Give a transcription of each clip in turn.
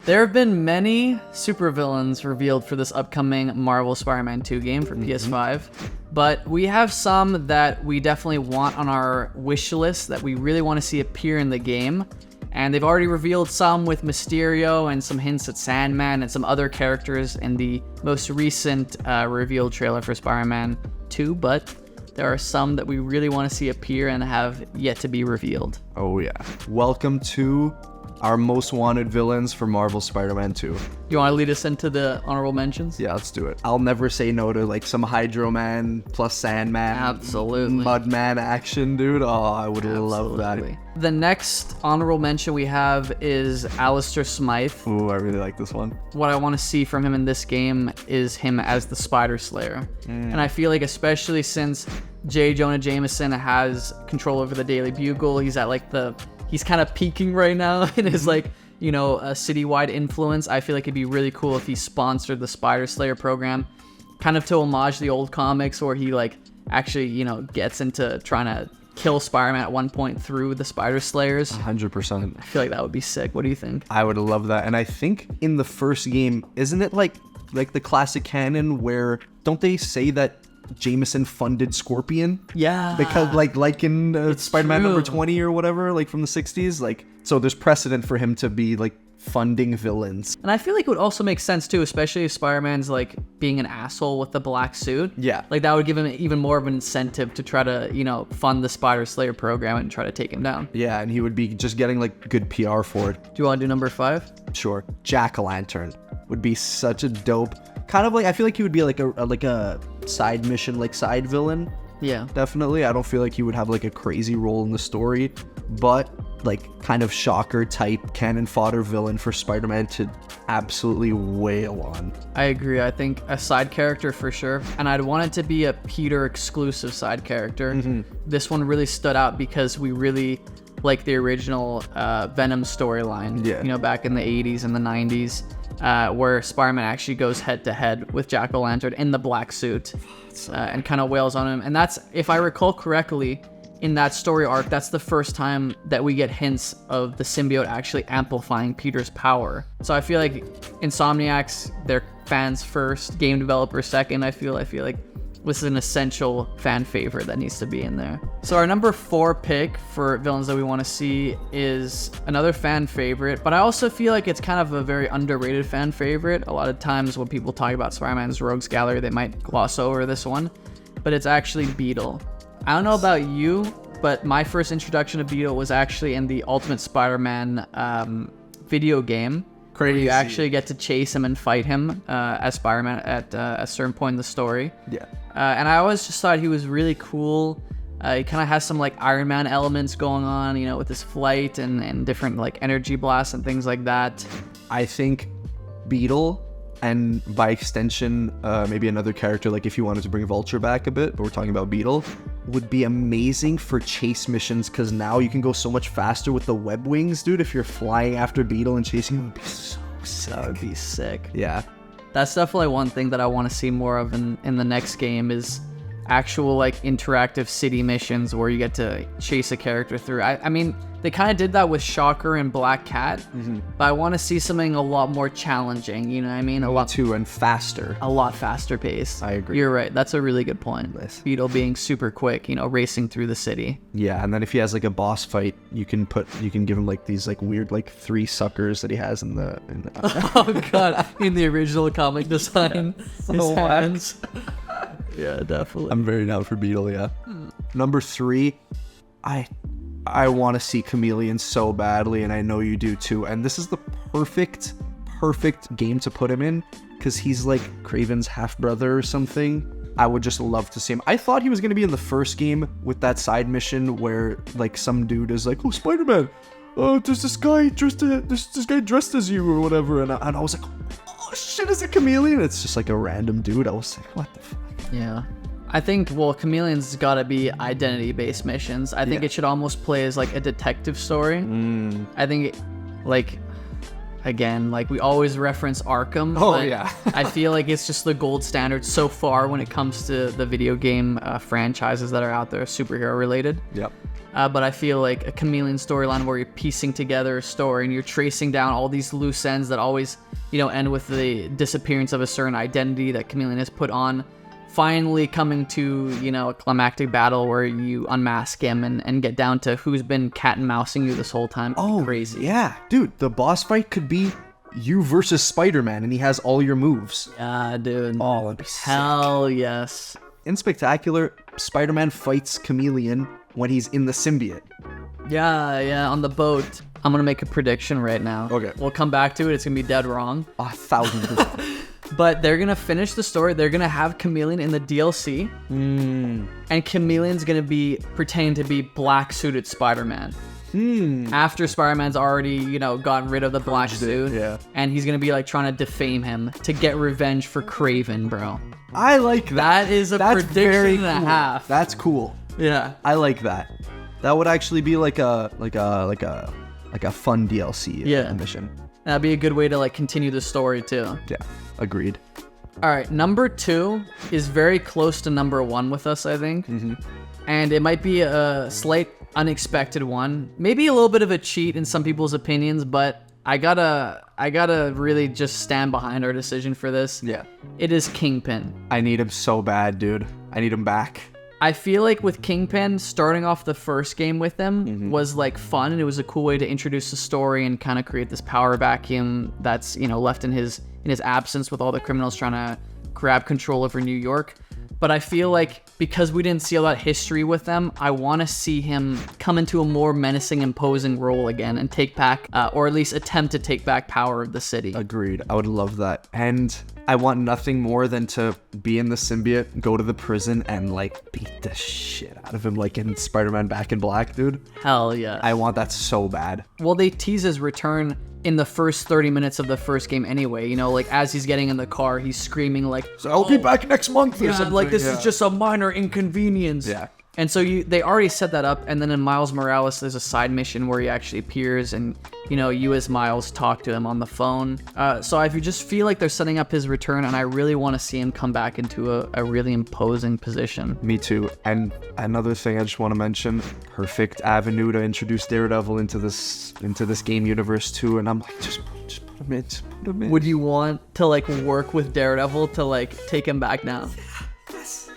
There have been many supervillains revealed for this upcoming Marvel Spider-Man 2 game for PS5, but we have some that we definitely want on our wish list that we really want to see appear in the game. And they've already revealed some with Mysterio and some hints at Sandman and some other characters in the most recent reveal trailer for Spider-Man 2, but there are some that we really want to see appear and have yet to be revealed. Oh yeah. Welcome to our most wanted villains for Marvel Spider-Man 2. You want to lead us into the honorable mentions? Yeah, let's do it. I'll never say no to like some Hydro Man plus Sandman. Absolutely. Mudman action, dude. Oh, I would love that. The next honorable mention we have is Alistair Smythe. Ooh, I really like this one. What I want to see from him in this game is him as the Spider Slayer. And I feel like especially since J. Jonah Jameson has control over the Daily Bugle, he's at like he's kind of peaking right now in his like, you know, a citywide influence. I feel like it'd be really cool if he sponsored the Spider Slayer program, kind of to homage the old comics where he like actually, you know, gets into trying to kill Spider-Man at one point through the Spider Slayers. 100%. I feel like that would be sick. What do you think? I would love that. And I think in the first game, isn't it like the classic canon where don't they say that Jameson funded Scorpion? Yeah. Because like in Spider-Man true. number 20 or whatever, like from the 60s, like so there's precedent for him to be like funding villains. And I feel like it would also make sense too, especially if Spider-Man's like being an asshole with the black suit. Yeah. Like that would give him even more of an incentive to try to, you know, fund the Spider Slayer program and try to take him down. Yeah, and he would be just getting like good PR for it. Do you want to do number 5? Sure. Jack-o'-lantern would be such a dope kind of like, I feel like he would be like a side mission, like side villain. Yeah. Definitely. I don't feel like he would have like a crazy role in the story, but like kind of shocker type cannon fodder villain for Spider-Man to absolutely wail on. I agree. I think a side character for sure. And I'd want it to be a Peter exclusive side character. This one really stood out because we really like the original Venom storyline, Yeah. you know, back in the 80s and the 90s. Where Spider-Man actually goes head-to-head with Jack-o'-lantern in the black suit and kind of wails on him. And that's, if I recall correctly, in that story arc, that's the first time that we get hints of the symbiote actually amplifying Peter's power. So I feel like Insomniac's, their fans first, game developers second. I feel like this is an essential fan favorite that needs to be in there. So our number 4 pick for villains that we want to see is another fan favorite, but I also feel like it's kind of a very underrated fan favorite. A lot of times when people talk about Spider-Man's Rogues Gallery, they might gloss over this one, but it's actually Beetle. I don't know about you, but my first introduction to Beetle was actually in the Ultimate Spider-Man video game. Crazy. You actually get to chase him and fight him as Spider-Man at a certain point in the story. Yeah. And I always just thought he was really cool. He kind of has some like Iron Man elements going on, you know, with his flight and different like energy blasts and things like that. I think Beetle, and by extension, maybe another character, like if you wanted to bring Vulture back a bit, but we're talking about Beetle, would be amazing for chase missions because now you can go so much faster with the web wings, dude. If you're flying after Beetle and chasing him, it would be so sick. That would be sick. Yeah. That's definitely one thing that I want to see more of in the next game is actual like interactive city missions where you get to chase a character through. I mean, they kind of did that with Shocker and Black Cat, but I want to see something a lot more challenging, you know what I mean? A lot faster paced. I agree. You're right. That's a really good point. Nice. Beetle being super quick, you know, racing through the city. Yeah, and then if he has like a boss fight, you can give him like these like weird like 3 suckers that he has in the Oh god, in the original comic design, his hands. Yeah, definitely. I'm very down for Beetle, yeah. Number 3, I want to see Chameleon so badly, and I know you do too. And this is the perfect game to put him in, because he's like Kraven's half-brother or something. I would just love to see him. I thought he was going to be in the first game with that side mission where like some dude is like, oh, Spider-Man, there's this guy dressed as you or whatever. And I was like, oh shit, is it Chameleon? It's just like a random dude. I was like, what the fuck? Yeah. I think, well, Chameleon's got to be identity-based missions. I think it should almost play as like a detective story. I think, like, again, like we always reference Arkham. Oh, but yeah. I feel like it's just the gold standard so far when it comes to the video game franchises that are out there, superhero related. Yep. But I feel like a Chameleon storyline where you're piecing together a story and you're tracing down all these loose ends that always, end with the disappearance of a certain identity that Chameleon has put on, finally coming to, a climactic battle where you unmask him and get down to who's been cat and mousing you this whole time. Oh, crazy. Yeah. Dude, the boss fight could be you versus Spider-Man and he has all your moves. Yeah, dude. Oh, that'd be sick. Hell yes. In Spectacular, Spider-Man fights Chameleon when he's in the symbiote. Yeah, on the boat. I'm gonna make a prediction right now. Okay. We'll come back to it. It's gonna be dead wrong. 1,000%. But they're gonna finish the story. They're gonna have Chameleon in the DLC. And Chameleon's gonna be pretending to be black-suited Spider-Man. After Spider-Man's already, gotten rid of the black suit. yeah. And he's gonna be like trying to defame him to get revenge for Kraven, bro. I like that. That is a That's prediction very and a cool. half. That's cool. Yeah. I like that. That would actually be like a fun DLC mission. That'd be a good way to like continue the story too. Yeah, agreed. All right, number 2 is very close to number 1 with us, I think. And it might be a slight unexpected one. Maybe a little bit of a cheat in some people's opinions, but I gotta really just stand behind our decision for this. Yeah. It is Kingpin. I need him so bad, dude. I need him back. I feel like with Kingpin, starting off the first game with him was like fun, and it was a cool way to introduce the story and kind of create this power vacuum that's left in his absence with all the criminals trying to grab control over New York. But I feel like because we didn't see all that history with them, I want to see him come into a more menacing, imposing role again and take back, or at least attempt to take back power of the city. Agreed. I would love that. And I want nothing more than to be in the symbiote, go to the prison, and like beat the shit out of him like in Spider-Man Back in Black, dude. Hell yeah. I want that so bad. Well, they tease his return in the first 30 minutes of the first game anyway. Like as he's getting in the car, he's screaming like, So I'll be back next month or something. like this is just a minor inconvenience. Yeah. And so they already set that up, and then in Miles Morales, there's a side mission where he actually appears, and you as Miles talk to him on the phone. So I just feel like they're setting up his return, and I really want to see him come back into a really imposing position. Me too. And another thing I just want to mention, perfect avenue to introduce Daredevil into this game universe too. And I'm like, just put him in. Would you want to like work with Daredevil to like take him back now?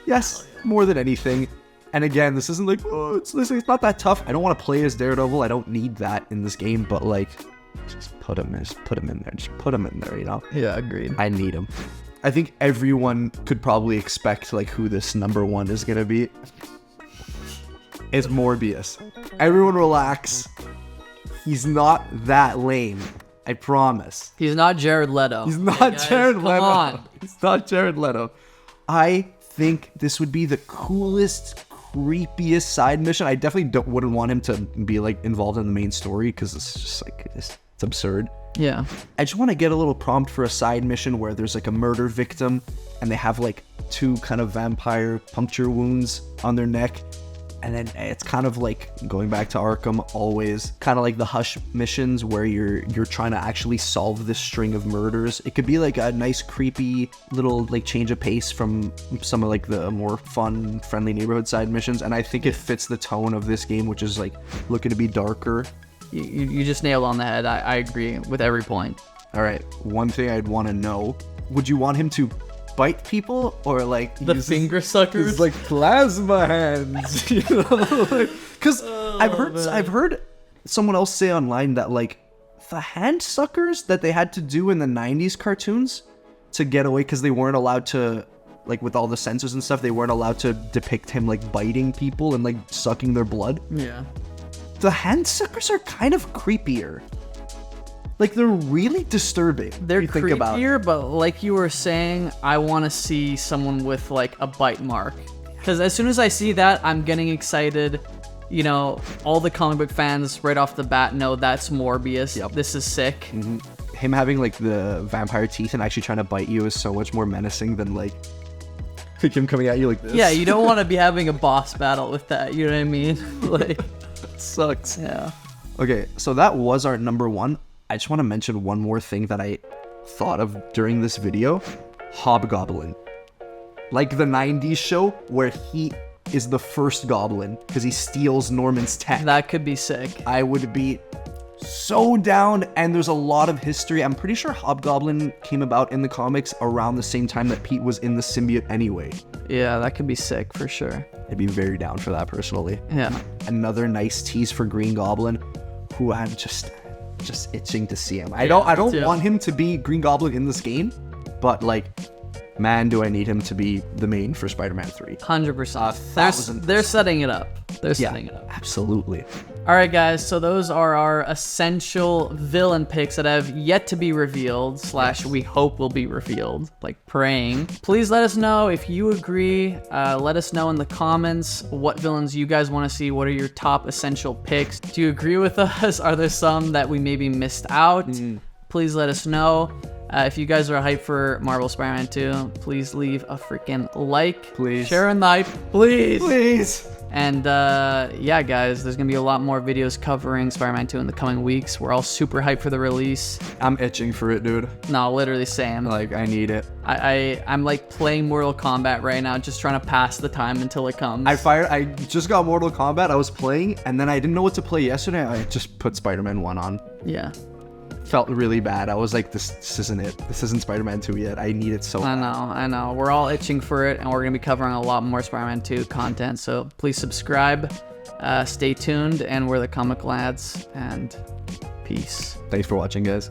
Yes, more than anything. And again, this isn't like, it's not that tough. I don't want to play as Daredevil. I don't need that in this game, but like, just put him in there. Just put him in there, Yeah, agreed. I need him. I think everyone could probably expect like who this number 1 is gonna be. It's Morbius. Everyone relax. He's not that lame. I promise. He's not Jared Leto. He's not Hey, guys, Jared come Leto. on. He's not Jared Leto. I think this would be the coolest, creepiest side mission. I definitely wouldn't want him to be like involved in the main story because it's just like it's absurd. Yeah. I just want to get a little prompt for a side mission where there's like a murder victim and they have like 2 kind of vampire puncture wounds on their neck. And then it's kind of like going back to Arkham always, kind of like the Hush missions where you're trying to actually solve this string of murders. It could be like a nice, creepy little like change of pace from some of like the more fun, friendly neighborhood side missions. And I think it fits the tone of this game, which is like looking to be darker. You just nailed on the head. I agree with every point. All right, one thing I'd want to know, would you want him to bite people or like The finger suckers? His like plasma hands, because I've heard someone else say online that like the hand suckers that they had to do in the 90s cartoons to get away because they weren't allowed to, like with all the censors and stuff, they weren't allowed to depict him like biting people and like sucking their blood. Yeah. The hand suckers are kind of creepier. Like, they're really disturbing. They're if you think about it. creepier, but like you were saying, I want to see someone with like a bite mark. Because as soon as I see that, I'm getting excited. All the comic book fans right off the bat know that's Morbius. Yep. This is sick. Mm-hmm. Him having like the vampire teeth and actually trying to bite you is so much more menacing than like him coming at you like this. Yeah, you don't want to be having a boss battle with that. You know what I mean? Like, it sucks. yeah. Okay, so that was our number 1. I just want to mention one more thing that I thought of during this video. Hobgoblin. Like the 90s show where he is the first goblin because he steals Norman's tech. That could be sick. I would be so down, and there's a lot of history. I'm pretty sure Hobgoblin came about in the comics around the same time that Pete was in the symbiote anyway. Yeah, that could be sick for sure. I'd be very down for that personally. Yeah. Another nice tease for Green Goblin, who I'm just itching to see him. I don't want him to be Green Goblin in this game, but like, man, do I need him to be the main for Spider-Man 3. 100%. They're setting it up. They're setting it up. Absolutely. All right, guys. So those are our essential villain picks that have yet to be revealed, / we hope will be revealed, like praying. Please let us know if you agree. Let us know in the comments what villains you guys want to see. What are your top essential picks? Do you agree with us? Are there some that we maybe missed out? Please let us know. If you guys are hyped for Marvel Spider-Man 2, please leave a freaking like. Please. Sharing the hype. Please. Please. And yeah, guys, there's going to be a lot more videos covering Spider-Man 2 in the coming weeks. We're all super hyped for the release. I'm itching for it, dude. No, literally same. Like, I need it. I'm like playing Mortal Kombat right now, just trying to pass the time until it comes. I just got Mortal Kombat. I was playing, and then I didn't know what to play yesterday. I just put Spider-Man 1 on. Yeah. Felt really bad. I was like, this isn't it. This isn't Spider-Man 2 yet. I need it so bad. I know. We're all itching for it, and we're going to be covering a lot more Spider-Man 2 content. So please subscribe, stay tuned, and we're the Comic Lads, and peace. Thanks for watching, guys.